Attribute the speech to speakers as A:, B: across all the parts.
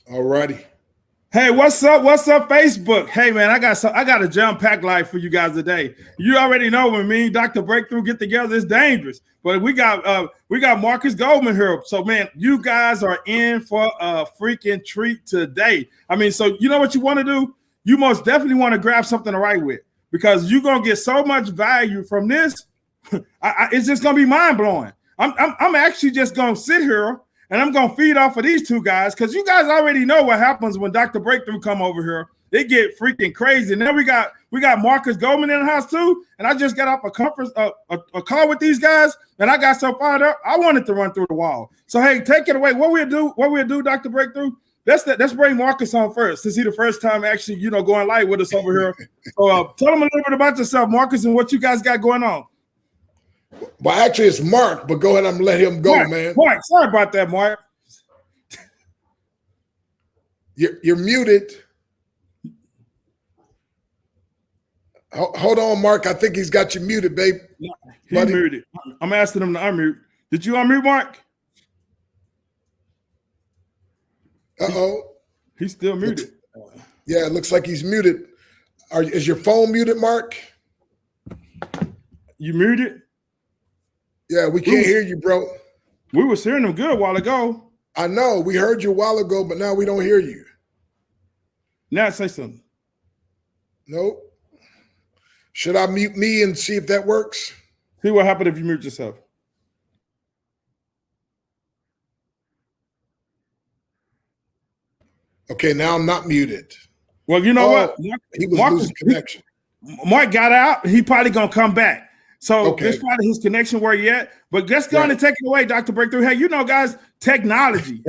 A: All righty.
B: Hey, what's up? What's up, Facebook? Hey, man, I got a jam-packed life for you guys today. You already know when me and Dr. Breakthrough get together, it's dangerous. But we got Marcus Goldman here. So, man, you guys are in for a freaking treat today. I mean, so you know what you want to do? You most definitely want to grab something to write with because you're gonna get so much value from this. It's just gonna be mind-blowing. I'm actually just gonna sit here and I'm gonna feed off of these two guys because you guys already know what happens when Dr. Breakthrough come over here. They get freaking crazy. And then we got Marcus Goldman in the house too. And I just got off a call with these guys, and I got so fired up, I wanted to run through the wall. So hey, take it away. What we'll do, Dr. Breakthrough. Let's bring Marcus on first, since he's the first time actually, going live with us over here. So tell them a little bit about yourself, Marcus, and what you guys got going on.
A: Well, actually, it's Mark, but go ahead and let him go, man.
B: Mark, sorry about that, Mark.
A: You're muted. Hold on, Mark. I think he's got you muted, babe.
B: No, he's muted. I'm asking him to unmute. Did you unmute, Mark?
A: Uh-oh.
B: He's still muted.
A: Yeah, it looks like he's muted. Is your phone muted, Mark?
B: You muted?
A: Yeah, we can't hear you, bro.
B: We was hearing him good a while ago.
A: I know. We heard you a while ago, but now we don't hear you.
B: Now say something.
A: Nope. Should I mute me and see if that works?
B: See what happened if you mute yourself.
A: Okay, now I'm not muted.
B: Well, you know what?
A: He was losing connection.
B: Mark got out. He probably going to come back. So this probably his connection where yet, but let's go on and take it away, Dr. Breakthrough. Hey, guys, technology.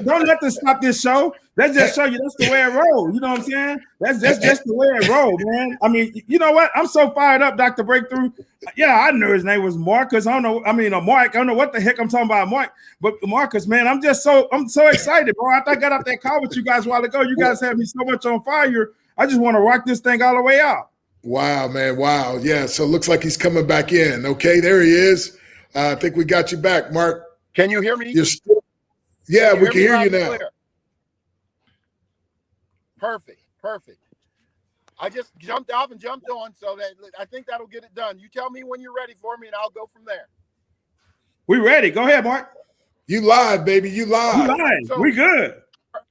B: Don't let this stop this show. Let's just show you that's the way it rolls. You know what I'm saying? That's just the way it rolls, man. I mean, you know what? I'm so fired up, Dr. Breakthrough. Yeah, I knew his name was Marcus. I don't know. I mean, Mark. I don't know what the heck I'm talking about, Mark. But Marcus, man, I'm so excited, bro. After I got off that call with you guys a while ago, you guys have me so much on fire. I just want to rock this thing all the way out.
A: Wow, man. Wow. Yeah. So it looks like he's coming back in. Okay. There he is. I think we got you back, Mark.
C: Can you hear me?
A: Yeah, we can hear you now.
C: Clear? Perfect. I just jumped off and jumped on, so that I think that'll get it done. You tell me when you're ready for me, and I'll go from there.
B: We ready. Go ahead, Mark.
A: You live, baby. You live.
B: So, we good.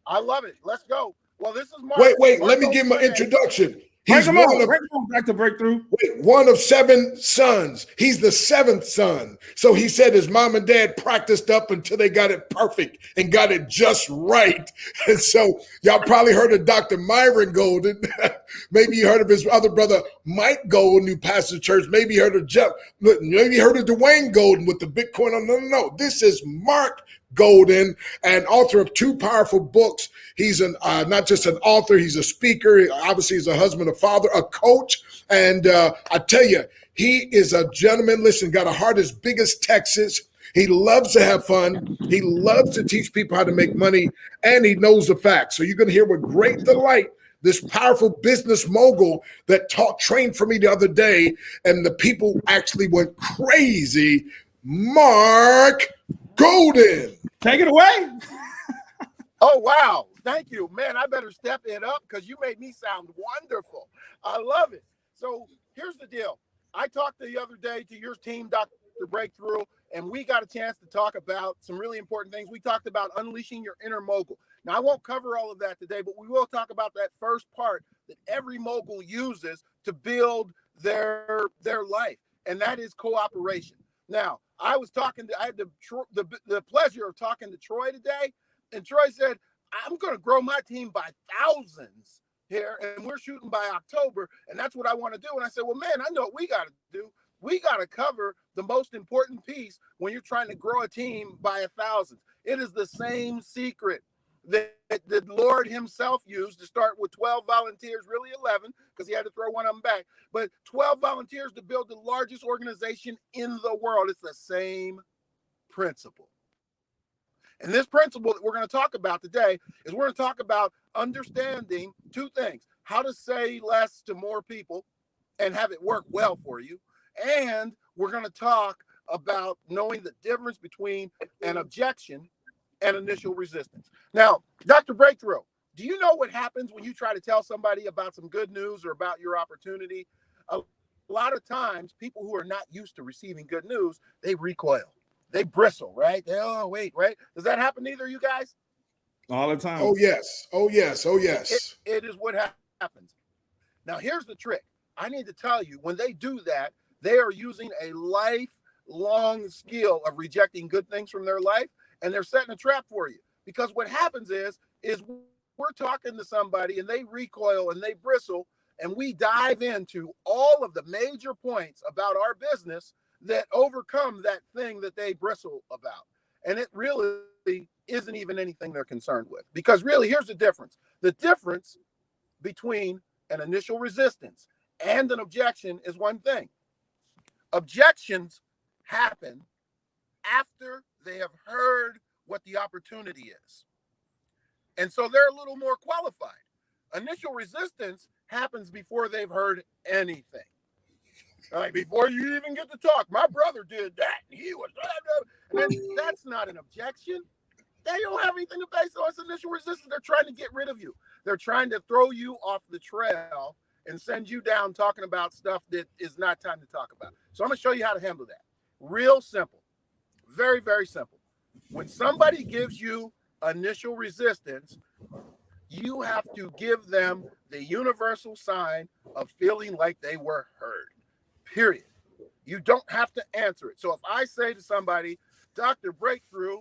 C: I love it. Let's go. Well, this is Mark.
A: Wait.
C: Mark,
A: let me give my introduction.
B: He's Dr. Breakthrough.
A: One of 7 sons. He's the 7th son. So he said his mom and dad practiced up until they got it perfect and got it just right. And so y'all probably heard of Dr. Myron Golden. Maybe you heard of his other brother, Mike Golden, who pastors the church. Maybe you heard of Jeff. Maybe you heard of Dwayne Golden with the Bitcoin. No. This is Mark Golden, and author of 2 powerful books. He's not just an author, he's a speaker. Obviously, he's a husband, a father, a coach. And I tell you, he is a gentleman. Listen, got a heart as big as Texas. He loves to have fun. He loves to teach people how to make money, and he knows the facts. So you're going to hear with great delight this powerful business mogul that trained for me the other day, and the people actually went crazy. Mark Golden.
B: Take it away.
C: Oh, wow. Thank you, man. I better step it up because you made me sound wonderful. I love it. So here's the deal. I talked the other day to your team, Dr. Breakthrough, and we got a chance to talk about some really important things. We talked about unleashing your inner mogul. Now, I won't cover all of that today, but we will talk about that first part that every mogul uses to build their life, and that is cooperation. Now, I had the pleasure of talking to Troy today, and Troy said, I'm going to grow my team by thousands here, and we're shooting by October, and that's what I want to do. And I said, well, man, I know what we got to do. We got to cover the most important piece when you're trying to grow a team by 1,000. It is the same secret that the Lord himself used to start with 12 volunteers, really 11, because he had to throw one of them back, but 12 volunteers to build the largest organization in the world. It's the same principle. And this principle that we're going to talk about today is we're going to talk about understanding 2 things: how to say less to more people and have it work well for you. And we're going to talk about knowing the difference between an objection and initial resistance. Now, Dr. Breakthrough, do you know what happens when you try to tell somebody about some good news or about your opportunity? A lot of times, people who are not used to receiving good news, they recoil. They bristle, right? Oh, wait, right? Does that happen to either of you guys?
B: All the time.
A: Oh, yes. Oh, yes. Oh, yes.
C: It is what happens. Now, here's the trick. I need to tell you, when they do that, they are using a lifelong skill of rejecting good things from their life, and they're setting a trap for you. Because what happens is we're talking to somebody and they recoil and they bristle, and we dive into all of the major points about our business that overcome that thing that they bristle about. And it really isn't even anything they're concerned with. Because really, here's the difference. The difference between an initial resistance and an objection is one thing. Objections happen after they have heard what the opportunity is. And so they're a little more qualified. Initial resistance happens before they've heard anything. Like, before you even get to talk, my brother did that, and he was, and that's not an objection. They don't have anything to base on. It's initial resistance. They're trying to get rid of you. They're trying to throw you off the trail and send you down talking about stuff that is not time to talk about. So I'm going to show you how to handle that. Real simple. Very, very simple. When somebody gives you initial resistance, you have to give them the universal sign of feeling like they were heard. Period. You don't have to answer it. So if I say to somebody, Dr. Breakthrough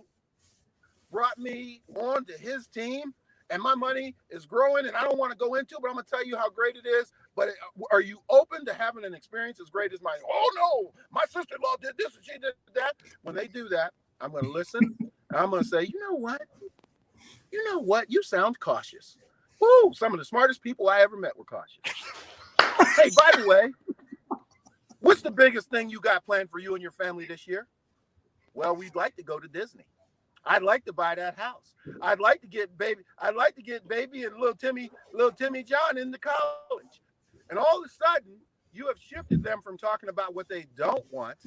C: brought me on to his team and my money is growing and I don't want to go into it, but I'm going to tell you how great it is. But are you open to having an experience as great as mine? Oh, no, my sister-in-law did this and she did that. When they do that, I'm going to listen. I'm going to say, you know what? You sound cautious. Woo, some of the smartest people I ever met were cautious. Hey, by the way, what's the biggest thing you got planned for you and your family this year? Well, we'd like to go to Disney. I'd like to buy that house. I'd like to get baby and little Timmy John into college. And all of a sudden, you have shifted them from talking about what they don't want,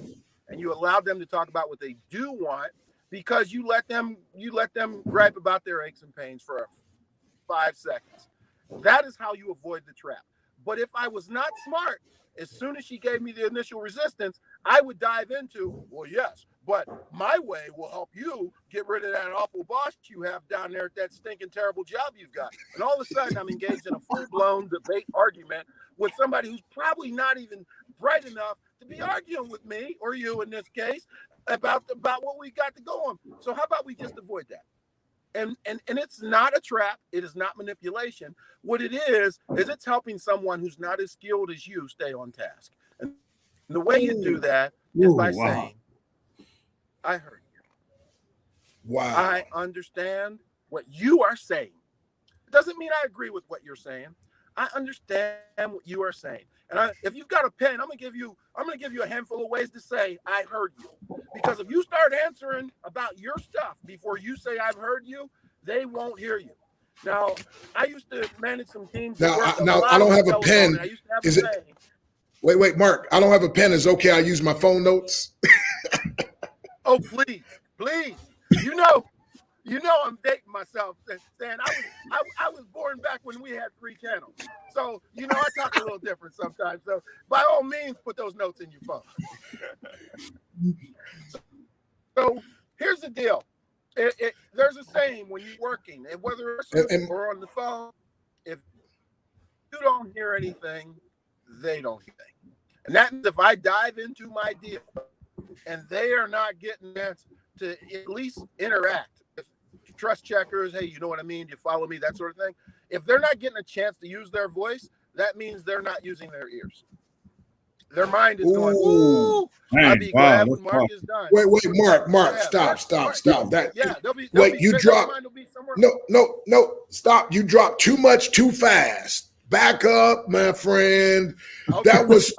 C: and you allowed them to talk about what they do want, because you let them gripe about their aches and pains for 5 seconds. That is how you avoid the trap. But if I was not smart, as soon as she gave me the initial resistance, I would dive into, well, yes, but my way will help you get rid of that awful boss you have down there at that stinking terrible job you've got. And all of a sudden, I'm engaged in a full-blown debate argument with somebody who's probably not even bright enough to be arguing with me, or you in this case, about what we got to go on. So how about we just avoid that? And it's not a trap. It is not manipulation. What it is it's helping someone who's not as skilled as you stay on task. And the way you do that is by saying, I heard you.
A: Wow.
C: I understand what you are saying. It doesn't mean I agree with what you're saying. I understand what you are saying. And if you've got a pen, I'm gonna give you a handful of ways to say I heard you. Because if you start answering about your stuff before you say I've heard you, they won't hear you. Now, I used to manage some teams.
A: Now I don't have a pen. Is it? Wait, Mark. I don't have a pen. Is it okay? I use my phone notes.
C: Oh, please. You know I'm dating myself, saying I was born back when we had 3 channels. So, I talk a little different sometimes. So, by all means, put those notes in your phone. So, here's the deal. There's a saying when you're working, and whether it's or on the phone, if you don't hear anything, they don't hear anything. And that means if I dive into my deal and they are not getting that to at least interact, trust checkers, hey, you know what I mean? You follow me, that sort of thing. If they're not getting a chance to use their voice, that means they're not using their ears. Their mind is going, ooh, I'll be glad when Mark is done.
A: Wait, Mark, stop. That,
C: yeah,
A: no, stop. You dropped too much too fast. Back up, my friend. Okay, that was,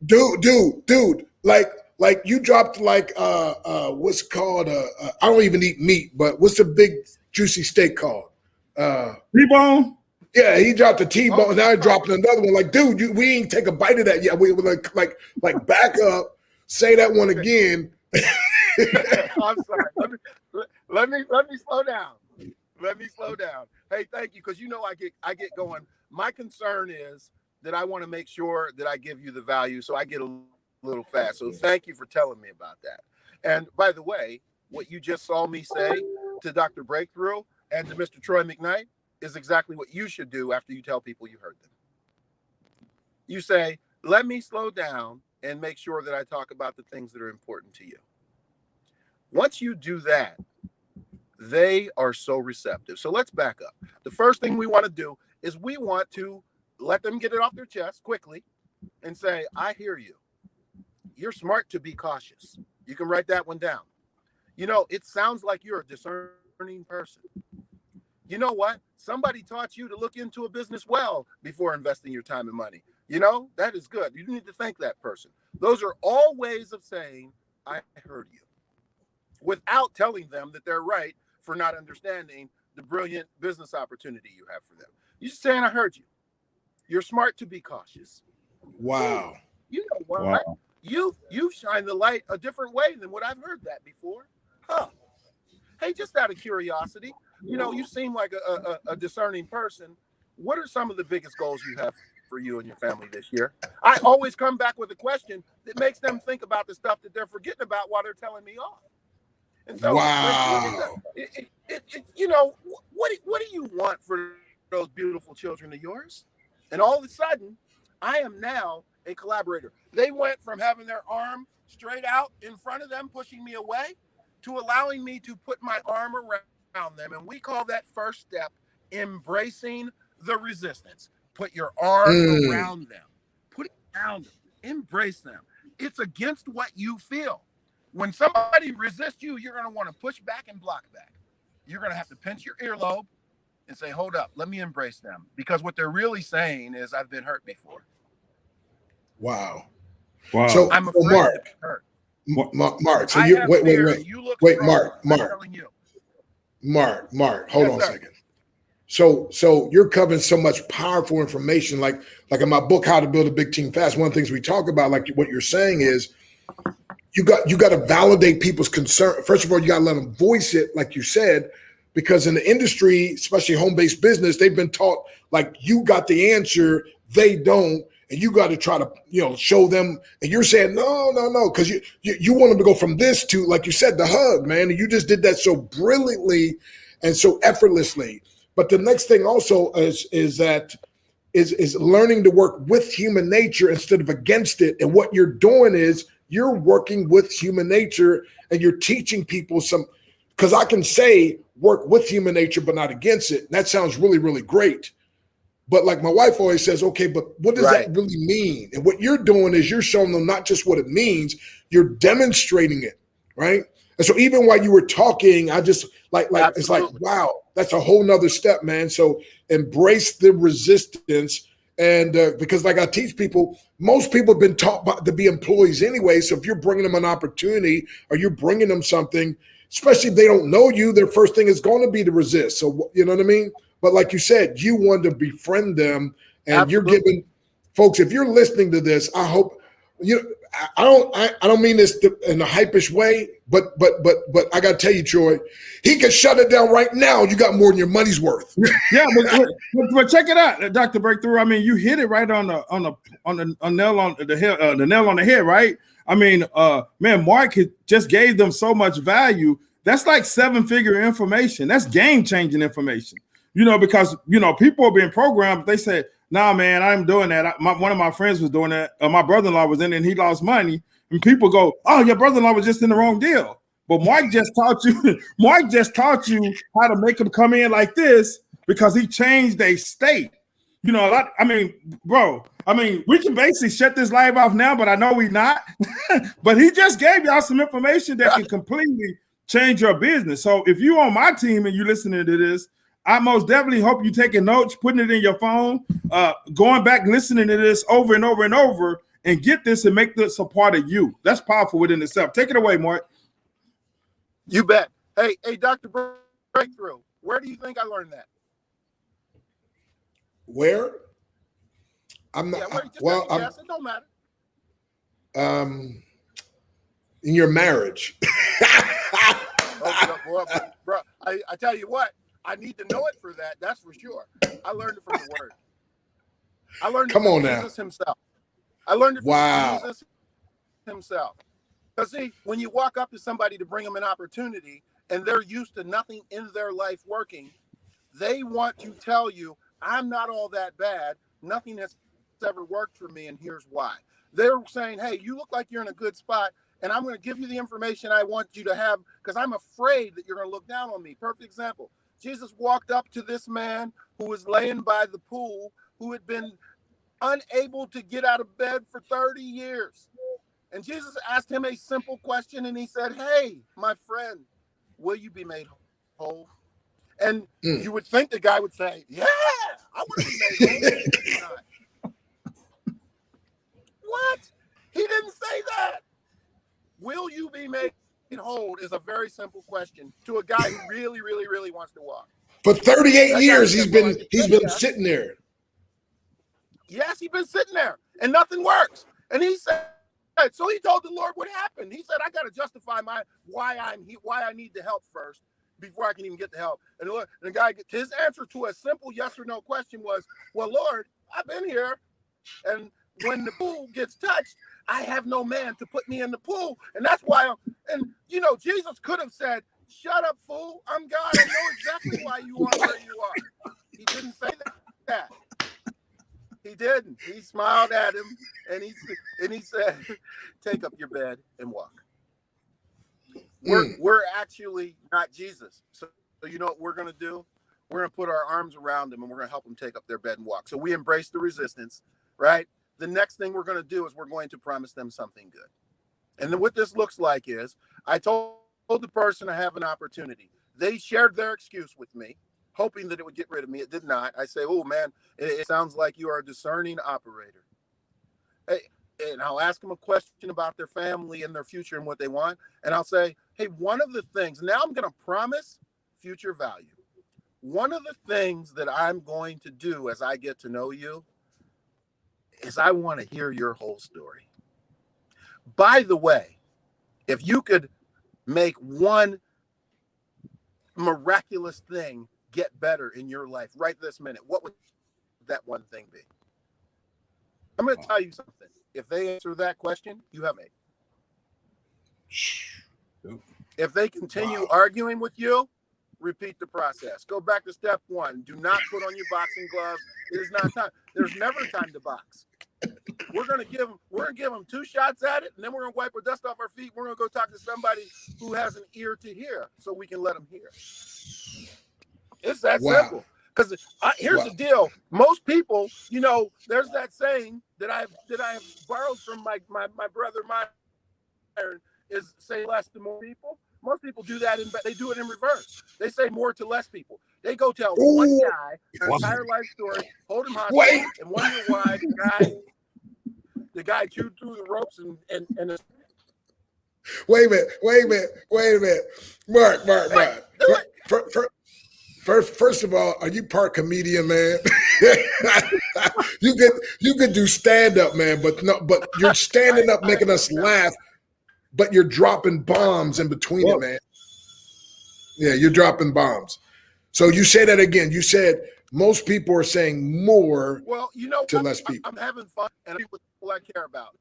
A: dude, like you dropped what's called I don't even eat meat, but what's the big juicy steak called?
B: T-bone.
A: Yeah, he dropped a T-bone. And now he dropped another one. Like, dude, we ain't take a bite of that yet. We were like back up, say that one again.
C: I'm sorry. Let me slow down. Let me slow down. Hey, thank you, because I get going. My concern is that I want to make sure that I give you the value, so I get a little fast. So thank you for telling me about that. And by the way, what you just saw me say to Dr. Breakthrough and to Mr. Troy McKnight is exactly what you should do after you tell people you heard them. You say, let me slow down and make sure that I talk about the things that are important to you. Once you do that, they are so receptive. So let's back up. The first thing we want to do is we want to let them get it off their chest quickly and say, I hear you. You're smart to be cautious. You can write that one down. It sounds like you're a discerning person. You know what? Somebody taught you to look into a business well before investing your time and money. That is good. You need to thank that person. Those are all ways of saying, I heard you, without telling them that they're right for not understanding the brilliant business opportunity you have for them. You're just saying, I heard you. You're smart to be cautious.
A: Wow.
C: You know what?
B: Wow.
C: You shine the light a different way than what I've heard that before. Huh. Hey, just out of curiosity, you seem like a discerning person. What are some of the biggest goals you have for you and your family this year? I always come back with a question that makes them think about the stuff that they're forgetting about while they're telling me off. And so,
A: wow.
C: what do you want for those beautiful children of yours? And all of a sudden, I am now a collaborator. They went from having their arm straight out in front of them, pushing me away, to allowing me to put my arm around them. And we call that first step embracing the resistance. Put your arm around them. Put it around them. Embrace them. It's against what you feel. When somebody resists you, you're going to want to push back and block back. You're going to have to pinch your earlobe and say, hold up, let me embrace them. Because what they're really saying is, I've been hurt before.
A: Wow.
B: So
C: I'm afraid
A: Marc,
C: to be hurt.
A: Marc. So
C: wait. You look
A: wait,
C: strong.
A: Marc. Hold on a second. So you're covering so much powerful information, like in my book, How to Build a Big Team Fast. One of the things we talk about, like what you're saying, is you got to validate people's concern. First of all, you got to let them voice it, like you said, because in the industry, especially home-based business, they've been taught like you got the answer, they don't. And you got to try to, show them. And you're saying, no, because you want them to go from this to, like you said, the hug, man. And you just did that so brilliantly and so effortlessly. But the next thing also is learning to work with human nature instead of against it. And what you're doing is you're working with human nature and you're teaching people because I can say work with human nature, but not against it. And that sounds really, really great. But like my wife always says, okay, but what does that really mean? And what you're doing is you're showing them not just what it means, you're demonstrating it, right? And so even while you were talking, I just it's like, wow, that's a whole nother step, man. So embrace the resistance. And because like I teach people, most people have been taught to be employees anyway. So if you're bringing them an opportunity or you're bringing them something, especially if they don't know you, their first thing is going to be to resist. So you know what I mean? But like you said, you want to befriend them, and you're giving folks. If you're listening to this, I hope I don't mean this in a hypish way, but I got to tell you, Troy, he can shut it down right now. You got more than your money's worth.
B: Yeah, but check it out, Dr. Breakthrough. I mean, you hit it right on the nail on the head, the nail on the head, right? I mean, man, Marc just gave them so much value. That's like 7-figure information. That's game-changing information. Because people are being programmed. They say, nah, man, I'm doing that. One of my friends was doing that. My brother-in-law was in it and he lost money. And people go, oh, your brother-in-law was just in the wrong deal. But Marc just taught you how to make them come in like this because he changed their state. We can basically shut this live off now, but I know we're not. But he just gave y'all some information that can completely change your business. So if you're on my team and you're listening to this, I most definitely hope you're taking notes, putting it in your phone, going back, listening to this over and over and over, and get this and make this a part of you. That's powerful within itself. Take it away, Marc.
C: You bet. Hey, Dr. Breakthrough, where do you think I learned that?
A: Where? I'm not.
C: It don't matter.
A: in your marriage.
C: Bro, I tell you what, I need to know it for that. That's for sure. I learned it from the Word. I learned it from Jesus himself. I learned it from Jesus himself. Because see, when you walk up to somebody to bring them an opportunity and they're used to nothing in their life working, they want to tell you, I'm not all that bad. Nothing has ever worked for me, and here's why. They're saying, hey, you look like you're in a good spot, and I'm going to give you the information I want you to have because I'm afraid that you're going to look down on me. Perfect example. Jesus walked up to this man who was laying by the pool, who had been unable to get out of bed for 30 years. And Jesus asked him a simple question, and he said, hey, my friend, will you be made whole? And you would think the guy would say, yeah, I want to be made whole. What? He didn't say that. Will you be made whole is a very simple question to a guy who really, really, really wants to walk.
A: For 38 years, he's been sitting there.
C: Yes, he's been sitting there, and nothing works. And he said, so he told the Lord what happened. He said, I got to justify why I need the help first before I can even get the help. And the guy, his answer to a simple yes or no question was, well, Lord, I've been here, and when the pool gets touched, I have no man to put me in the pool. And that's why, Jesus could have said, shut up, fool. I'm God. I know exactly why you are where you are. He didn't say that. He didn't. He smiled at him, and he said, take up your bed and walk. We're actually not Jesus. So you know what we're going to do? We're going to put our arms around them, and we're going to help them take up their bed and walk. So we embrace the resistance, right? The next thing we're going to do is we're going to promise them something good. And then what this looks like is I told the person I have an opportunity. They shared their excuse with me, hoping that it would get rid of me. It did not. I say, oh, man, it sounds like you are a discerning operator. Hey, and I'll ask them a question about their family and their future and what they want. And I'll say, hey, one of the things, now I'm going to promise future value. One of the things that I'm going to do as I get to know you is I want to hear your whole story. By the way, if you could make one miraculous thing get better in your life right this minute, what would that one thing be? I'm going to tell you something. If they answer that question, you have made. If they continue arguing with you, repeat the process. Go back to step one. Do not put on your boxing gloves. It is not time. There's never time to box. We're gonna give them 2 shots at it, and then we're gonna wipe our dust off our feet. We're gonna go talk to somebody who has an ear to hear, so we can let them hear. It's that simple. Because here's the deal: most people, there's that saying that I have borrowed from my brother Myron, is say less to more people. Most people do that, they do it in reverse. They say more to less people. They go tell one guy their entire life story, hold him hostage, and wonder why the guy chewed through the ropes and
A: Wait a minute. Marc. First of all, are you part comedian, man? you could do stand up, man, but you're standing up making us laugh, but you're dropping bombs in between it, man. Yeah, you're dropping bombs. So you say that again. You said most people are saying more to less people.
C: I'm having fun, and I'm with people I care about.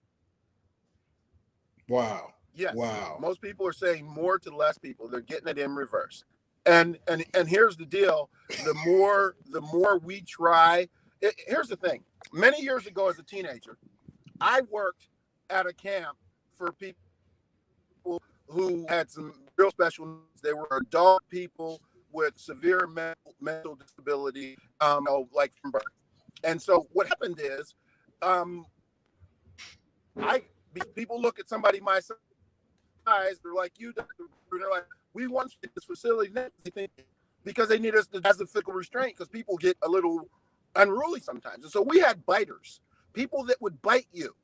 A: Wow.
C: Yes.
A: Wow.
C: Most people are saying more to less people. They're getting it in reverse. And here's the deal. The more we try. Here's the thing. Many years ago as a teenager, I worked at a camp for people who had some real special needs. They were adult people with severe mental disability, like from birth. And so what happened is, people look at somebody my size, they're like, you, they're like, we want this facility because they need us to have the physical restraint because people get a little unruly sometimes. And so we had biters, people that would bite you.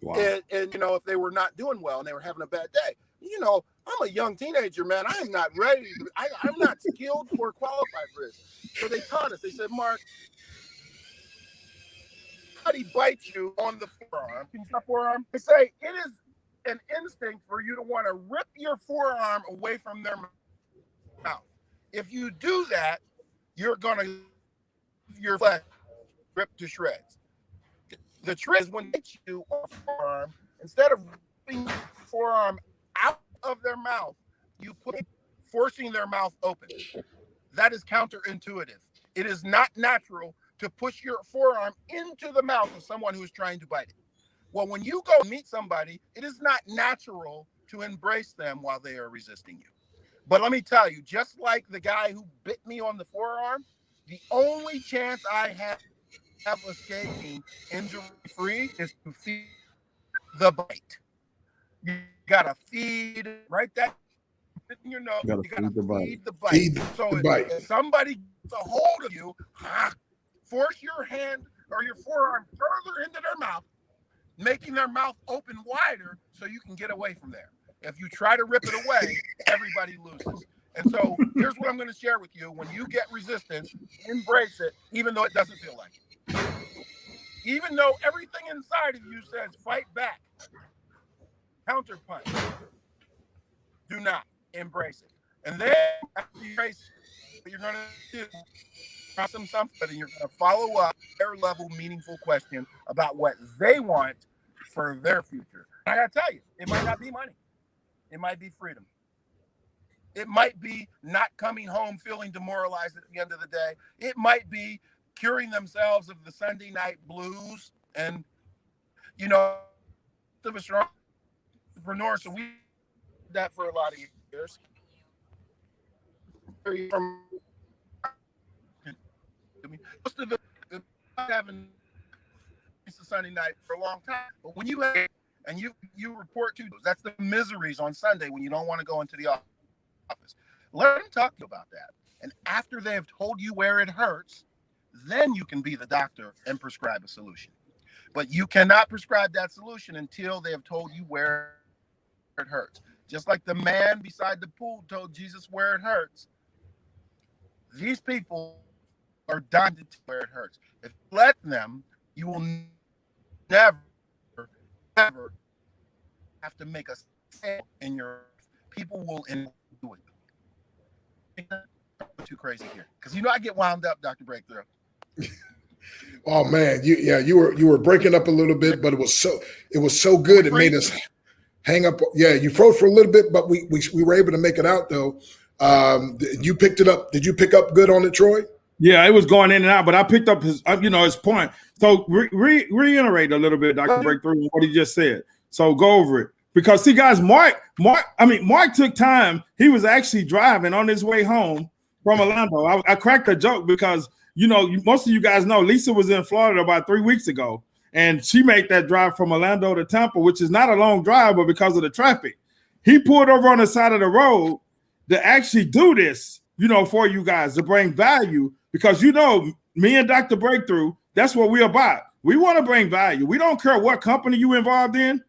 C: Wow. And if they were not doing well and they were having a bad day, I'm a young teenager, man. I am not ready. I'm not skilled or qualified for this. So they taught us. They said, Mark, somebody bites you on the forearm. Can you stop forearm? They say, it is an instinct for you to want to rip your forearm away from their mouth. If you do that, you're going to your flesh rip to shreds. The trick is when they hit you on the forearm, instead of ripping your forearm out of their mouth, you put forcing their mouth open. That is counterintuitive. It is not natural to push your forearm into the mouth of someone who is trying to bite it. Well, when you go meet somebody, it is not natural to embrace them while they are resisting you. But let me tell you, just like the guy who bit me on the forearm, the only chance I have escaping injury-free is to feed the bite. You gotta feed right that in your nose. You gotta feed the bite.
A: Feed
C: So
A: the bite.
C: if somebody gets a hold of you, force your hand or your forearm further into their mouth, making their mouth open wider so you can get away from there. If you try to rip it away, everybody loses. And so here's what I'm going to share with you. When you get resistance, embrace it, even though it doesn't feel like it. Even though everything inside of you says fight back, counterpunch, do not embrace it. And then after you embrace it, what you're going to do, ask them something, and you're going to follow up their level meaningful question about what they want for their future. I got to tell you, it might not be money. It might be freedom. It might be not coming home feeling demoralized at the end of the day. It might be curing themselves of the Sunday night blues. And, you know, of us are entrepreneurs, so we did that for a lot of years. From most of the having Sunday night for a long time. But when you have and you report to those, that's the miseries on Sunday when you don't want to go into the office. Let them talk to you about that. And after they have told you where it hurts, then you can be the doctor and prescribe a solution. But you cannot prescribe that solution until they have told you where it hurts. Just like the man beside the pool told Jesus where it hurts. These people are dying to tell where it hurts. If you let them, you will never, ever have to make a sale in your life. People will do it. I'm too crazy here because I get wound up, Dr. Breakthrough.
A: Oh man, you were breaking up a little bit, but it was so good. It made us hang up. Yeah, you froze for a little bit, but we were able to make it out though. You picked it up. Did you pick up good on it, Troy?
B: Yeah, it was going in and out, but I picked up his point. So reiterate a little bit, Dr. Breakthrough, what he just said. So go over it. Because see, guys, Marc took time. He was actually driving on his way home from Orlando. I cracked a joke because, most of you guys know Lisa was in Florida about 3 weeks ago, and she made that drive from Orlando to Tampa, which is not a long drive, but because of the traffic. He pulled over on the side of the road to actually do this, for you guys, to bring value. Because, me and Dr. Breakthrough, that's what we're about. We want to bring value. We don't care what company you're involved in.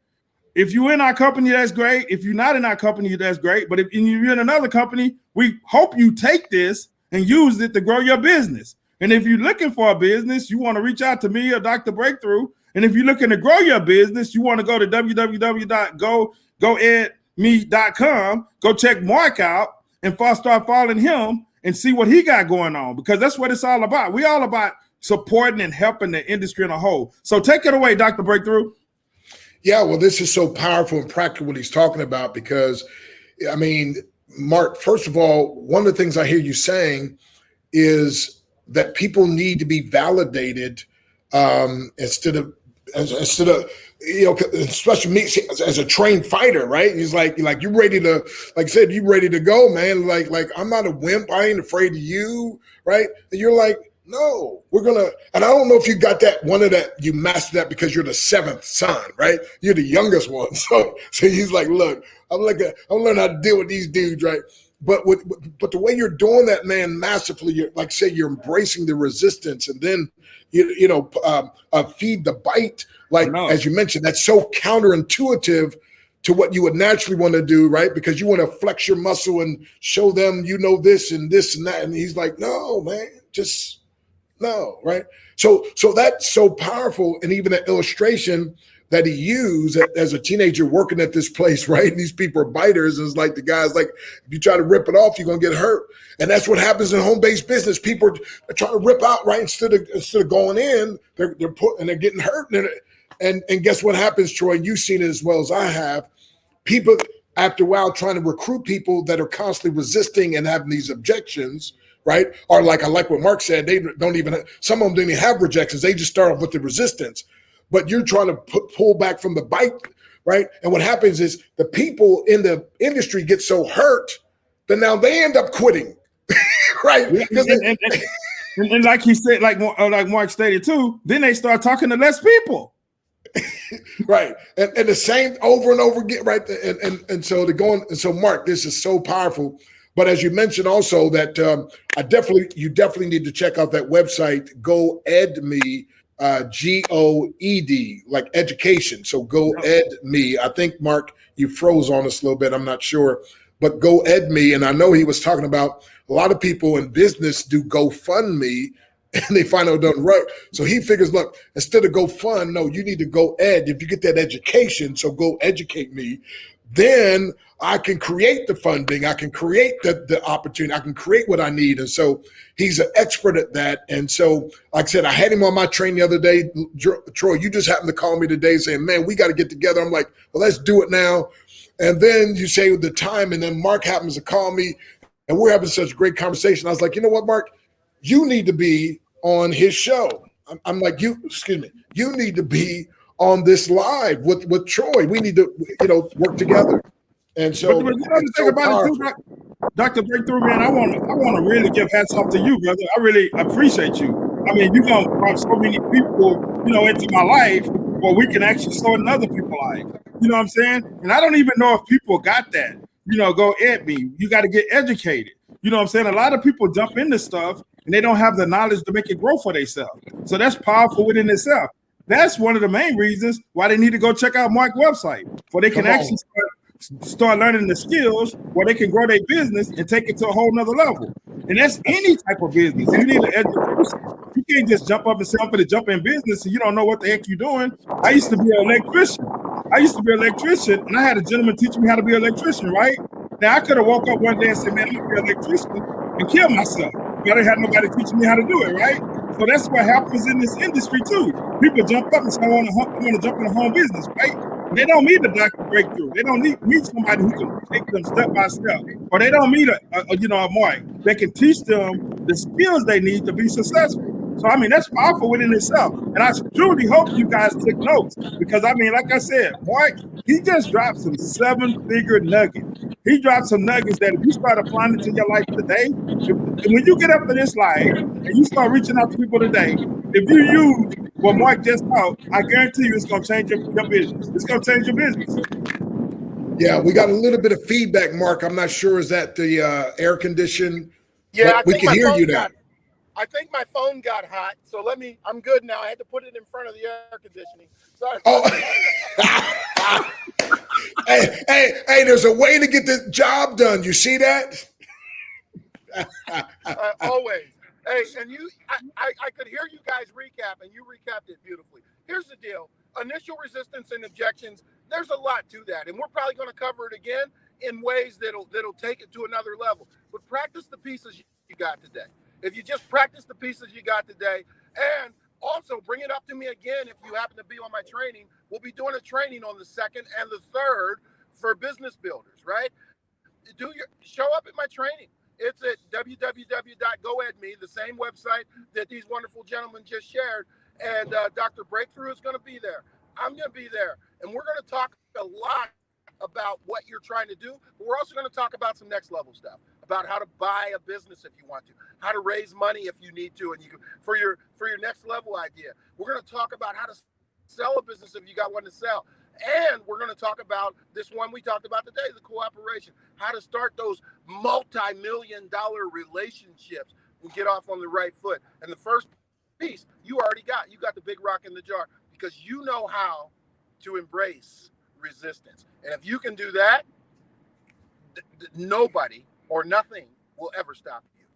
B: If you're in our company, that's great. If you're not in our company, that's great. But if you're in another company, we hope you take this and use it to grow your business. And if you're looking for a business, you want to reach out to me or Dr. Breakthrough. And if you're looking to grow your business, you want to go to www.goedme.com, go check Marc out and start following him and see what he got going on, because that's what it's all about. We're all about supporting and helping the industry in a whole. So take it away, Dr. Breakthrough.
A: Yeah, well, this is so powerful and practical what he's talking about because, Marc, first of all, one of the things I hear you saying is that people need to be validated instead of, especially me as a trained fighter, right? He's like you're ready to, like I said, you ready to go, man. Like I'm not a wimp. I ain't afraid of you, right? And you're like, no, we're gonna. And I don't know if you got that you mastered that because you're the seventh son, right? You're the youngest one. So he's like, look, I'm learning how to deal with these dudes, right? But the way you're doing that, man, masterfully, you're like, say, you're embracing the resistance, and then feed the bite, like as you mentioned, that's so counterintuitive to what you would naturally want to do, right? Because you want to flex your muscle and show them this and this and that, and he's like, no, man, just no, right? So that's so powerful, and even an illustration that he used as a teenager working at this place, right? And these people are biters. And it's like the guy's like, if you try to rip it off, you're gonna get hurt. And that's what happens in home-based business. People are trying to rip out, right? Instead of going in, they're getting hurt. And guess what happens, Troy? You've seen it as well as I have. People, after a while, trying to recruit people that are constantly resisting and having these objections, right? Or like I like what Mark said, they don't even, some of them didn't even have rejections. They just start off with the resistance. But you're trying to pull back from the bite, right? And what happens is the people in the industry get so hurt that now they end up quitting, right?
B: And like he said, like Mark stated too, then they start talking to less people.
A: Right. And the same over and over again, right? And so so Mark, this is so powerful. But as you mentioned also that you definitely need to check out that website, GoEdMe, GOED, like education. So GoEdMe. I think Mark, you froze on us a little bit. I'm not sure, but GoEdMe. And I know he was talking about a lot of people in business do GoFundMe and they find out it doesn't work. So he figures, look, instead of GoFund, no, you need to go ed. If you get that education, so go educate me, then I can create the funding. I can create the opportunity. I can create what I need. And so he's an expert at that. And so, like I said, I had him on my train the other day. Troy, you just happened to call me today saying, man, we got to get together. I'm like, well, let's do it now. And then you say the time, and then Mark happens to call me, and we're having such a great conversation. I was like, you know what, Mark? You need to be on his show. I'm like, you need to be on this live with Troy. We need to, work together. And so,
B: but you know the thing about it too, Dr. Breakthrough, man, I want to really give hats off to you, brother. I really appreciate you. I mean, you're gonna bring so many people, into my life where we can actually start in other people's life. You know what I'm saying? And I don't even know if people got that. Go ed me. You got to get educated. You know what I'm saying? A lot of people jump into stuff and they don't have the knowledge to make it grow for themselves. So that's powerful within itself. That's one of the main reasons why they need to go check out Mark's website, where they can actually start learning the skills where they can grow their business and take it to a whole nother level. And that's any type of business. You need an education. You can't just jump up and say, I'm going to jump in business and you don't know what the heck you're doing. I used to be an electrician. And I had a gentleman teach me how to be an electrician, right? Now, I could have woke up one day and said, man, I'm going to be an electrician and kill myself. But I didn't have nobody teaching me how to do it, right? So that's what happens in this industry, too. People jump up and say, I want to jump in a home business, right? They don't need a Dr. Breakthrough. They don't need somebody who can take them step by step. Or they don't need a Mark. They can teach them the skills they need to be successful. So, I mean, that's powerful within itself. And I truly hope you guys took notes because, I mean, like I said, Mark, he just dropped some 7-figure nuggets. He dropped some nuggets that if you start applying it to your life today, when you get up to this live and you start reaching out to people today, if you use what Mark just taught, I guarantee you it's going to change your business. It's going to change your business.
A: Yeah, we got a little bit of feedback, Mark. I'm not sure. Is that the air condition?
C: Yeah,
A: we can hear you now.
C: I think my phone got hot, so I'm good now. I had to put it in front of the air conditioning. Sorry.
A: Oh. hey, there's a way to get the job done. You see that?
C: Always. Hey, and I could hear you guys recap, and you recapped it beautifully. Here's the deal. Initial resistance and objections, there's a lot to that, and we're probably going to cover it again in ways that'll take it to another level. But practice the pieces you got today. If you just practice the pieces you got today, and also bring it up to me again if you happen to be on my training. We'll be doing a training on the 2nd and the 3rd for business builders, right? Show up at my training. It's at www.goedme, the same website that these wonderful gentlemen just shared. And Dr. Breakthrough is going to be there. I'm going to be there. And we're going to talk a lot about what you're trying to do. But we're also going to talk about some next level stuff, about how to buy a business if you want to, how to raise money if you need to, and you for your next level idea. We're going to talk about how to sell a business if you got one to sell. And we're going to talk about this one we talked about today, the cooperation, how to start those multi-million-dollar relationships and get off on the right foot. And the first piece you already got. You got the big rock in the jar because you know how to embrace resistance. And if you can do that, nobody or nothing will ever stop you.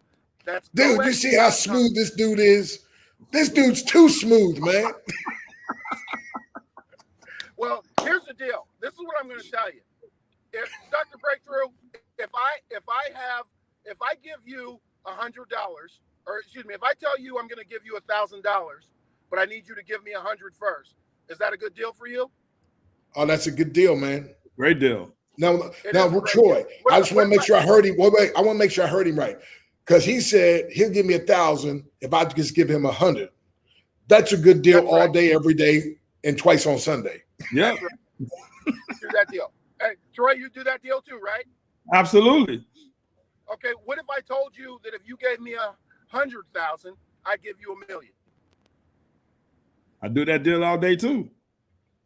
C: That's
A: dude, you see how smooth this dude is? This dude's too smooth, man.
C: Well, here's the deal. This is what I'm going to tell you. If Dr. Breakthrough, if I give you $100, or excuse me, if I tell you I'm going to give you $1,000, but I need you to give me 100 first, is that a good deal for you?
A: Oh, that's a good deal, man.
B: Great deal.
A: Now, Troy, I just want to make sure I heard him. Wait, I want to make sure I heard him right, because he said he'll give me 1,000 if I just give him 100. That's a good deal all day, every day, and twice on Sunday.
B: Yeah,
C: right. Do that deal. Hey, Troy, you do that deal too, right?
B: Absolutely.
C: Okay, what if I told you that if you gave me 100,000, I'd give you $1 million?
B: I do that deal all day too.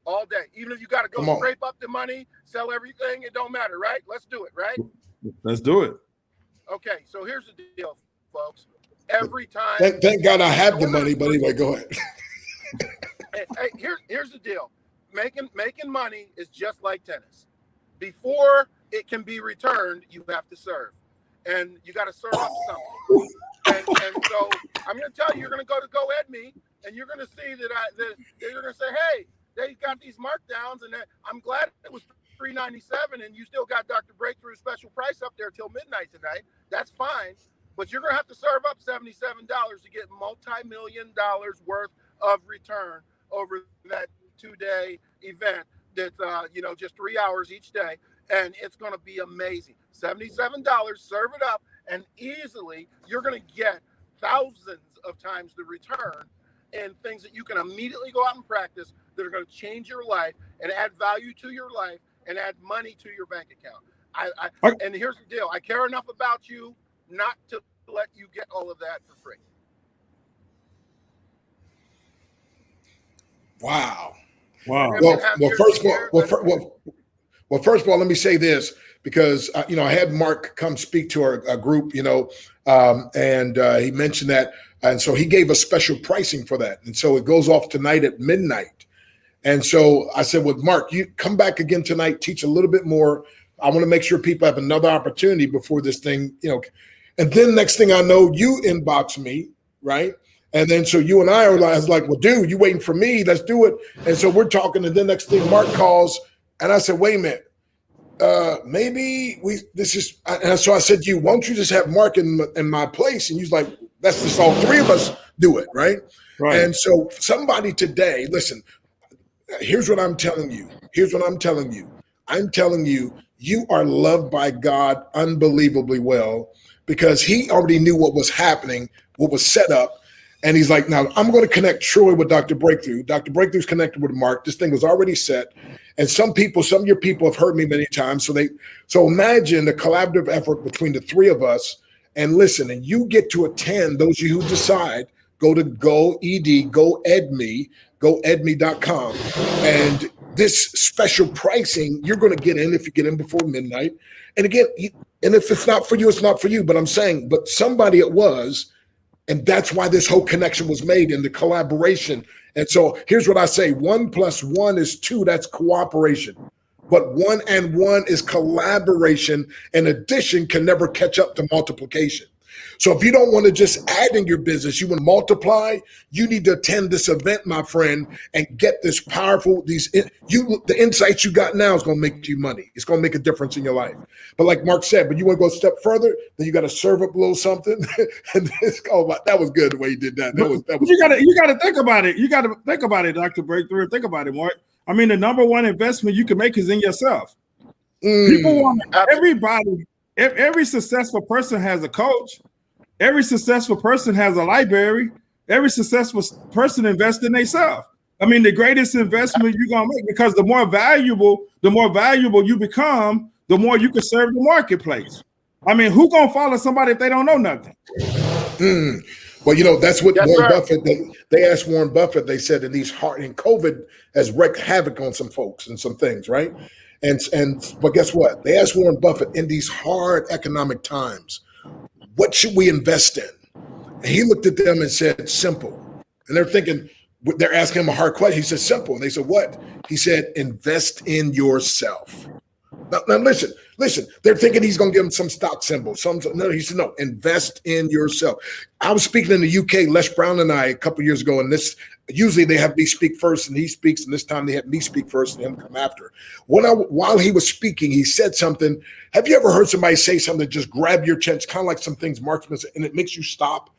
C: All day. Even if you got to go scrape up the money, sell everything, it don't matter, right? Let's do it, right?
B: Let's do it.
C: Okay, so here's the deal, folks. Every time.
A: Thank God I have the money, but anyway, go ahead.
C: Hey, here's the deal. Making money is just like tennis. Before it can be returned, you have to serve. And you got to serve up something. And so I'm going to tell you, you're going to go to GoEdMe, and you're going to see that you're going to say, hey, they got these markdowns, and I'm glad it was $397, and you still got Dr. Breakthrough special price up there till midnight tonight. That's fine, but you're going to have to serve up $77 to get multi-million dollars worth of return over that 2-day event that's just 3 hours each day, and it's going to be amazing. $77, serve it up, and easily you're going to get thousands of times the return and things that you can immediately go out and practice that are going to change your life and add value to your life and add money to your bank account. And here's the deal. I care enough about you not to let you get all of that for free.
A: Wow.
B: Well,
A: first of all, let me say this, because I had Marc come speak to our group, and he mentioned that, and so he gave us special pricing for that, and so it goes off tonight at midnight. And so I said, well, Marc, you come back again tonight, teach a little bit more. I want to make sure people have another opportunity before this thing, And then next thing I know, you inbox me, right? And then so you and I are like, well, dude, you waiting for me? Let's do it. And so we're talking, and then next thing Marc calls, and I said, wait a minute, maybe so I said to you, why don't you just have Marc in my place? And he's like, that's just all three of us do it, right?
B: Right.
A: And so somebody today, listen, here's what I'm telling you. I'm telling you, you are loved by God unbelievably well, because he already knew what was happening, what was set up. And he's like, now I'm going to connect Troy with Dr. Breakthrough. Dr. Breakthrough's connected with Marc. This thing was already set. And some of your people have heard me many times. So imagine the collaborative effort between the three of us. And listen, and you get to attend, those of you who decide, go to GoEdMe.com. And this special pricing, you're going to get in if you get in before midnight. And again, and if it's not for you, it's not for you. But I'm saying, but somebody it was. And that's why this whole connection was made in the collaboration. And so here's what I say. 1 + 1 is 2. That's cooperation. But 1 and 1 is collaboration. And addition can never catch up to multiplication. So if you don't want to just add in your business, you want to multiply, you need to attend this event, my friend, and get this powerful, the insights you got now is going to make you money. It's going to make a difference in your life. But like Marc said, but you want to go a step further, then you got to serve up a little something. And that was good the way you did that. That was
B: you got to think about it. You got to think about it, Dr. Breakthrough. Think about it, Marc. I mean, the number one investment you can make is in yourself. People want everybody. Every successful person has a coach. Every successful person has a library. Every successful person invests in themselves. I mean, the greatest investment you're gonna make, because the more valuable you become, the more you can serve the marketplace. I mean, who gonna follow somebody if they don't know nothing?
A: Well, that's what Warren Buffett. They asked Warren Buffett. They said in COVID has wreaked havoc on some folks and some things, right? But guess what? They asked Warren Buffett, in these hard economic times, what should we invest in? And he looked at them and said, simple. And they're asking him a hard question. He said, simple. And they said, what? He said, invest in yourself. Now listen, Listen, they're thinking he's going to give them some stock symbol. No, he said, no, invest in yourself. I was speaking in the UK, Les Brown and I, a couple of years ago, and usually they have me speak first and he speaks, and this time they had me speak first and him come after. While he was speaking, he said something. Have you ever heard somebody say something that just grab your chest, kind of like some things Mark's been saying, and it makes you stop?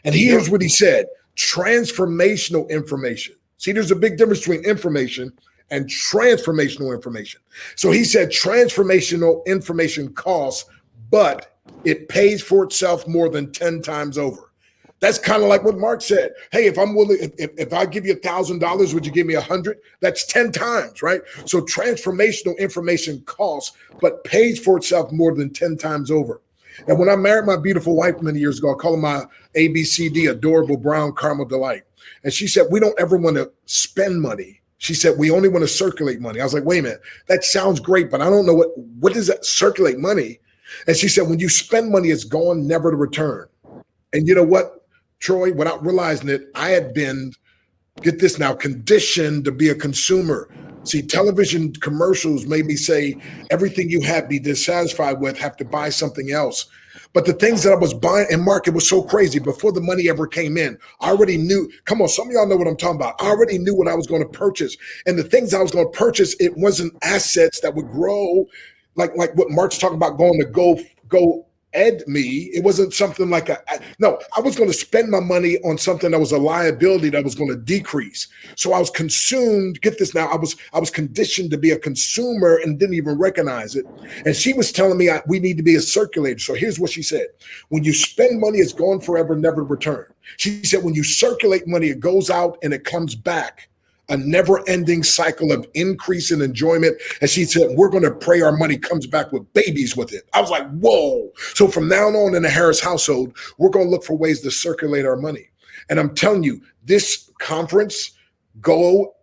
A: And here's what he said: transformational information. See, there's a big difference between information and transformational information. So he said transformational information costs, but it pays for itself more than 10 times over. That's kind of like what Mark said. Hey, if I'm willing, if I give you $1,000, would you give me 100? That's 10 times, right? So transformational information costs, but pays for itself more than 10 times over. And when I married my beautiful wife many years ago, I call her my ABCD, adorable brown caramel delight. And she said, we don't ever want to spend money. She said, we only want to circulate money. I was like, wait a minute, that sounds great, but I don't know what does that circulate money? And she said, when you spend money, it's gone, never to return. And you know what, Troy, without realizing it, I had been, get this now, conditioned to be a consumer. See, television commercials made me say, everything you have, be dissatisfied with, have to buy something else. But the things that I was buying, and Mark, it was so crazy. Before the money ever came in, I already knew. Come on, some of y'all know what I'm talking about. I already knew what I was going to purchase. And the things I was going to purchase, it wasn't assets that would grow, like what Mark's talking about, going to go ed me. It wasn't something like no, I was going to spend my money on something that was a liability that was going to decrease. So I was consumed. Get this now. I was conditioned to be a consumer and didn't even recognize it. And she was telling me we need to be a circulator. So here's what she said: when you spend money, it's gone forever, never to return. She said, when you circulate money, it goes out and it comes back. A never-ending cycle of increase in enjoyment. And she said, we're going to pray our money comes back with babies with it. I was like, whoa. So from now on in the Harris household, we're going to look for ways to circulate our money. And I'm telling you, this conference, goedme.com,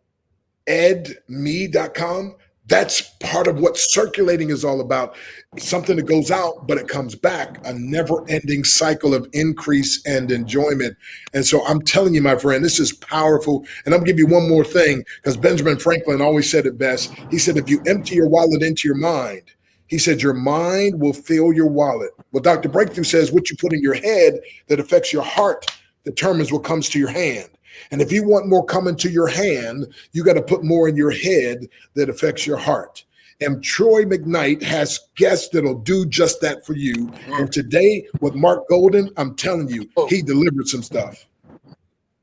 A: that's part of what circulating is all about. Something that goes out, but it comes back, a never-ending cycle of increase and enjoyment. And so I'm telling you, my friend, this is powerful. And I'm gonna give you one more thing, because Benjamin Franklin always said it best. He said, if you empty your wallet into your mind, he said, your mind will fill your wallet. Well, Dr. Breakthrough says what you put in your head that affects your heart determines what comes to your hand. And if you want more coming to your hand, you got to put more in your head that affects your heart. And Troy McKnight has guests that'll do just that for you. And today with Mark Golden, I'm telling you, he delivered some stuff.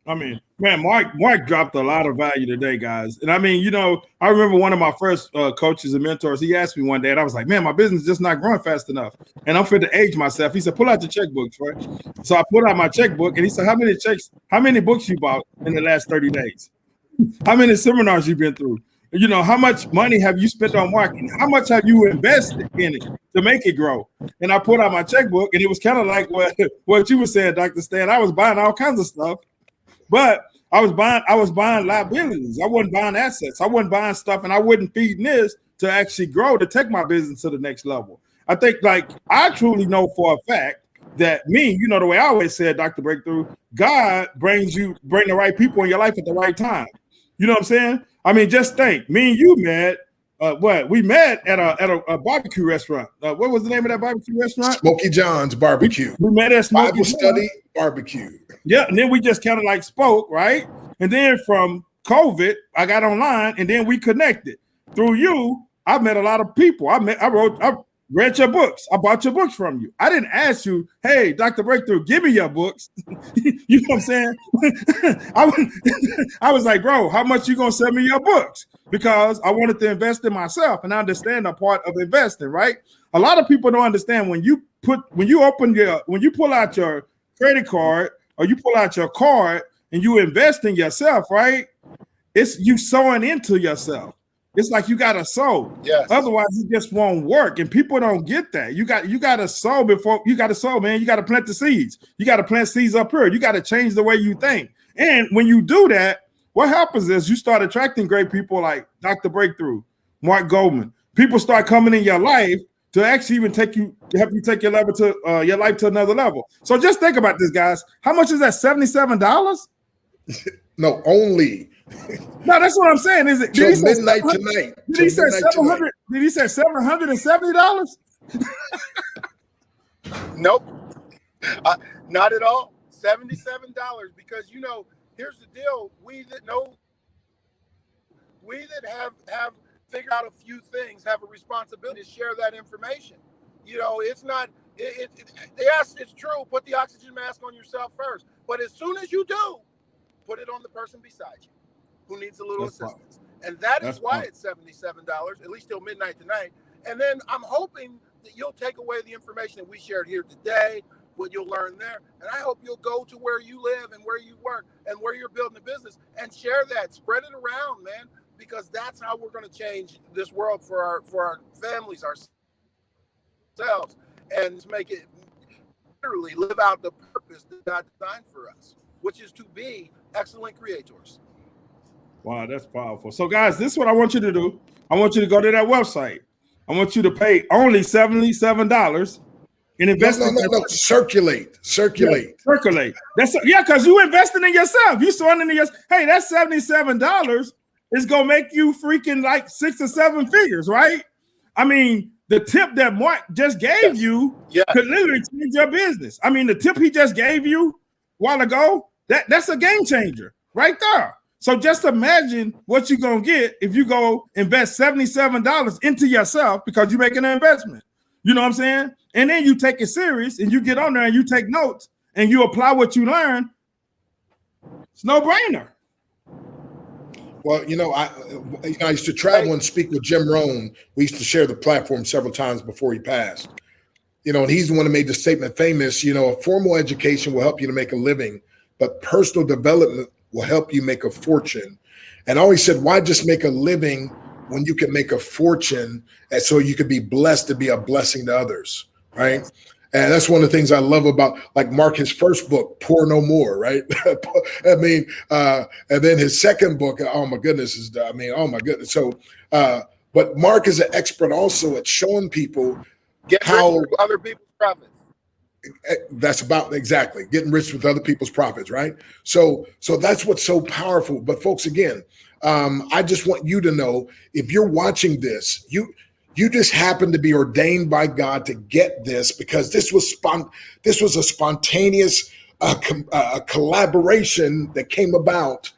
B: I mean, man, Mark dropped a lot of value today, guys. And I mean, you know, I remember one of my first coaches and mentors, he asked me one day, and I was like, man, my business is just not growing fast enough. And I'm fit to age myself. He said, pull out your checkbooks, right? So I pulled out my checkbook, and he said, how many books you bought in the last 30 days? How many seminars you've been through? You know, how much money have you spent on marketing? How much have you invested in it to make it grow? And I pulled out my checkbook, and it was kind of like what you were saying, Dr. Stan. I was buying all kinds of stuff. But I was buying liabilities. I wasn't buying assets. I wasn't buying stuff, and I wasn't feeding this to actually grow, to take my business to the next level. I think, like, I truly know for a fact that me, you know, the way I always said, Dr. Breakthrough, God bring the right people in your life at the right time. You know what I'm saying? I mean, just think, me and you met. We met at a barbecue restaurant. What was the name of that barbecue restaurant?
A: Smoky John's Barbecue.
B: We met at Smoky
A: Bible Study Barbecue.
B: Yeah, and then we just kind of like spoke, right? And then from COVID, I got online, and then we connected. Through you, I met a lot of people. I read your books. I bought your books from you. I didn't ask you, hey, Dr. Breakthrough, give me your books. You know what I'm saying? I was like, bro, how much you gonna sell me your books? Because I wanted to invest in myself and understand the part of investing, right? A lot of people don't understand when you pull out your credit card or you pull out your card and you invest in yourself, right? It's you sowing into yourself. It's like you got to sow.
C: Yes.
B: Otherwise, it just won't work. And people don't get that. You got to sow before you got to sow, man. You got to plant the seeds. You got to plant seeds up here. You got to change the way you think. And when you do that, what happens is you start attracting great people like Dr. Breakthrough, Marc Goldman. People start coming in your life to actually even help you take your life to another level. So just think about this, guys. How much is that? $77?
A: No, only.
B: No, that's what I'm saying. Is it
A: midnight tonight?
B: Did he say $700? Did he say $770?
C: Nope, not at all. $77 because here's the deal. We that have figured out a few things have a responsibility to share that information. It's not. Yes, it's true. Put the oxygen mask on yourself first, but as soon as you do, put it on the person beside you who needs a little assistance. And that is why it's $77, at least till midnight tonight. And then I'm hoping that you'll take away the information that we shared here today, what you'll learn there. And I hope you'll go to where you live and where you work and where you're building a business and share that, spread it around, man, because that's how we're going to change this world for our families, ourselves, and make it literally live out the purpose that God designed for us, which is to be excellent creators.
B: Wow, that's powerful. So, guys, this is what I want you to do. I want you to go to that website. I want you to pay only $77 and invest.
A: No. Circulate.
B: Yeah, circulate. Because you invested in yourself. You saw it in yourself. Hey, that $77 is gonna make you freaking like 6 or 7 figures, right? I mean, the tip that Mark just gave you could literally change your business. I mean, the tip he just gave you a while ago, that's a game changer right there. So just imagine what you're going to get if you go invest $77 into yourself because you're making an investment. You know what I'm saying? And then you take it serious and you get on there and you take notes and you apply what you learn. It's no brainer.
A: Well, I used to travel and speak with Jim Rohn. We used to share the platform several times before he passed. And he's the one who made the statement famous, a formal education will help you to make a living, but personal development will help you make a fortune. And I always said, why just make a living when you can make a fortune, and so you could be blessed to be a blessing to others, right? And that's one of the things I love about, like Mark, his first book, Pour No More, right? I mean, and then his second book, oh my goodness. So, but Mark is an expert also at showing people how
C: other people's profits.
A: That's about exactly getting rich with other people's profits, right? So that's what's so powerful. But folks, again, I just want you to know, if you're watching this, you just happen to be ordained by God to get this, because this was a spontaneous collaboration that came about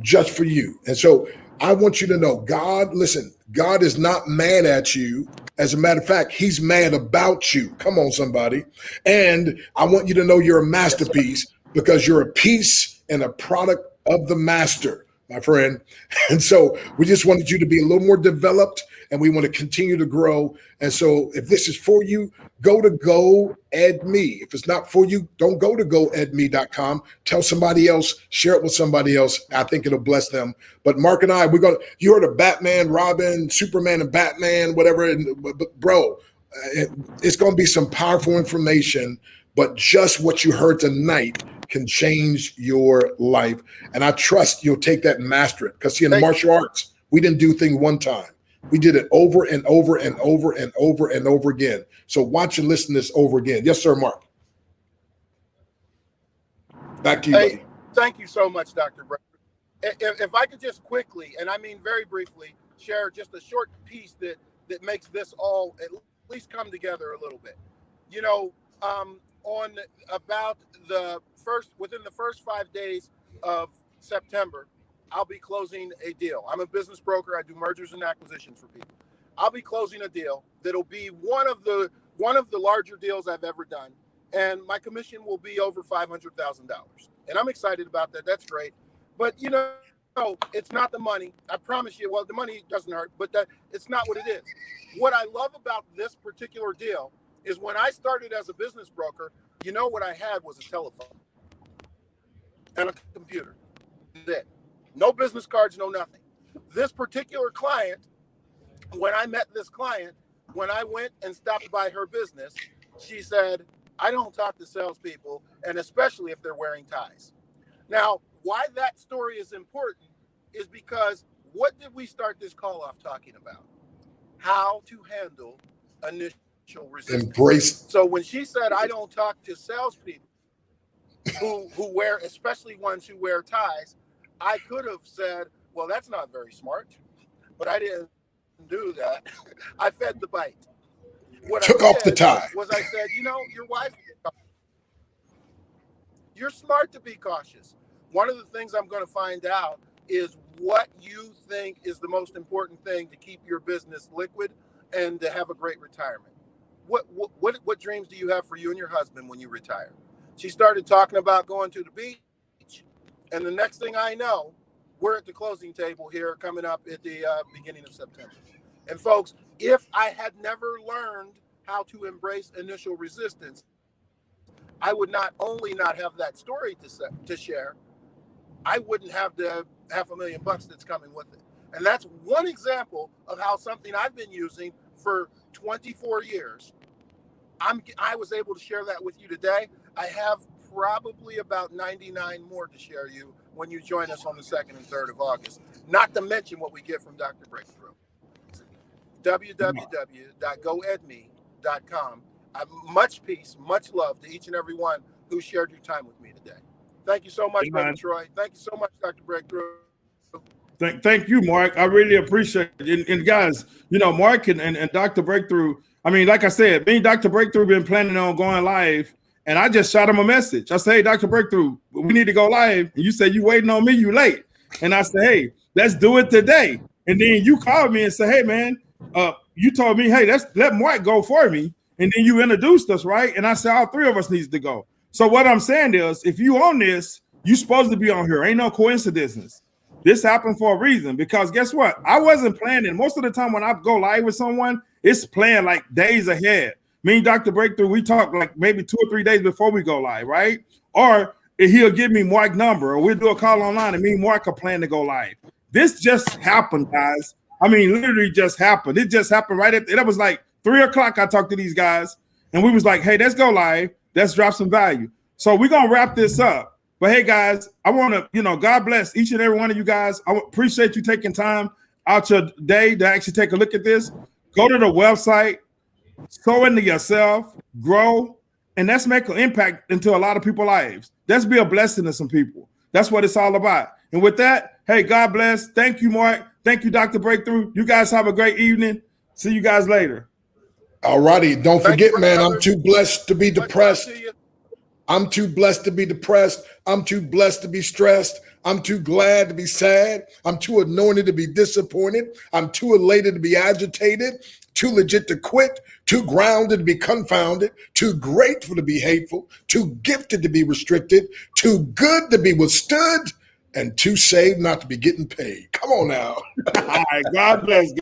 A: just for you. And so I want you to know, God is not mad at you. As a matter of fact, he's mad about you. Come on, somebody. And I want you to know you're a masterpiece, because you're a piece and a product of the master, my friend. And so we just wanted you to be a little more developed, and we want to continue to grow. And so if this is for you, go to GoEdMe. If it's not for you, don't go to goedme.com. Tell somebody else, share it with somebody else. I think it'll bless them. But Mark and I, you heard of Batman, Robin, Superman, and Batman, whatever. But bro, it's going to be some powerful information, but just what you heard tonight can change your life. And I trust you'll take that and master it. Because see, in the martial arts, we didn't do things one time. We did it over and over and over and over and over again. So watch and listen to this over again. Yes, sir, Mark. Back to you, buddy.
C: Thank you so much, Dr. Brown. If I could just quickly, and I mean very briefly, share just a short piece that makes this all at least come together a little bit. Within the first 5 days of September, I'll be closing a deal. I'm a business broker. I do mergers and acquisitions for people. I'll be closing a deal that'll be one of the larger deals I've ever done, and my commission will be over $500,000. And I'm excited about that. That's great. But it's not the money. I promise you. Well, the money doesn't hurt, but it's not what it is. What I love about this particular deal is when I started as a business broker, what I had was a telephone and a computer. That's it. No business cards, no nothing. This particular client, when I met this client, when I went and stopped by her business, she said, I don't talk to salespeople, and especially if they're wearing ties. Now, why that story is important is because what did we start this call off talking about? How to handle initial resistance. So when she said, I don't talk to salespeople who wear, especially ones who wear ties, I could have said, well, that's not very smart, but I didn't do that. I fed the bite. what
A: Took
C: I
A: off the
C: did
A: tie.
C: was I said, your wife, you're smart to be cautious. One of the things I'm going to find out is what you think is the most important thing to keep your business liquid and to have a great retirement. What dreams do you have for you and your husband when you retire? She started talking about going to the beach, and the next thing I know, we're at the closing table here coming up at the beginning of September. And folks, if I had never learned how to embrace initial resistance, I would not only not have that story to share, I wouldn't have the $500,000 that's coming with it. And that's one example of how something I've been using for 24 years. I was able to share that with you today. I have probably about 99 more to share you when you join us on the 2nd and 3rd of August. Not to mention what we get from Dr. Breakthrough. www.goedme.com. Much peace, much love to each and every one who shared your time with me today. Thank you so much, Brother Troy. Thank you so much, Dr. Breakthrough.
B: Thank you, Mark. I really appreciate it. And guys, Mark and Dr. Breakthrough, I mean, like I said, me and Dr. Breakthrough been planning on going live, and I just shot him a message. I said, hey, Dr. Breakthrough, we need to go live. And you said, you waiting on me, you late. And I said, hey, let's do it today. And then you called me and said, hey, man, you told me, hey, let Mark go for me. And then you introduced us, right? And I said, all three of us needs to go. So what I'm saying is, if you on this, you supposed to be on here. Ain't no coincidence. This happened for a reason, because guess what? I wasn't planning. Most of the time when I go live with someone, it's planned like days ahead. Me and Dr. Breakthrough, we talk like maybe 2 or 3 days before we go live, right? Or he'll give me Mark's number, or we'll do a call online and me and Mark are planning to go live. This just happened, guys. I mean, literally just happened. It just happened right at, that was like 3 o'clock. I talked to these guys and we was like, hey, let's go live. Let's drop some value. So we're going to wrap this up. But hey, guys, I want to, God bless each and every one of you guys. I appreciate you taking time out your day to actually take a look at this. Go to the website, sow into yourself, grow, and let's make an impact into a lot of people's lives. Let's be a blessing to some people. That's what it's all about. And with that, hey, God bless. Thank you, Mark. Thank you, Dr. Breakthrough. You guys have a great evening. See you guys later.
A: All righty. Don't forget, man, I'm too blessed to be depressed. I'm too blessed to be depressed. I'm too blessed to be stressed. I'm too glad to be sad. I'm too anointed to be disappointed. I'm too elated to be agitated, too legit to quit, too grounded to be confounded, too grateful to be hateful, too gifted to be restricted, too good to be withstood, and too saved not to be getting paid. Come on now.
B: All right. God bless, guys.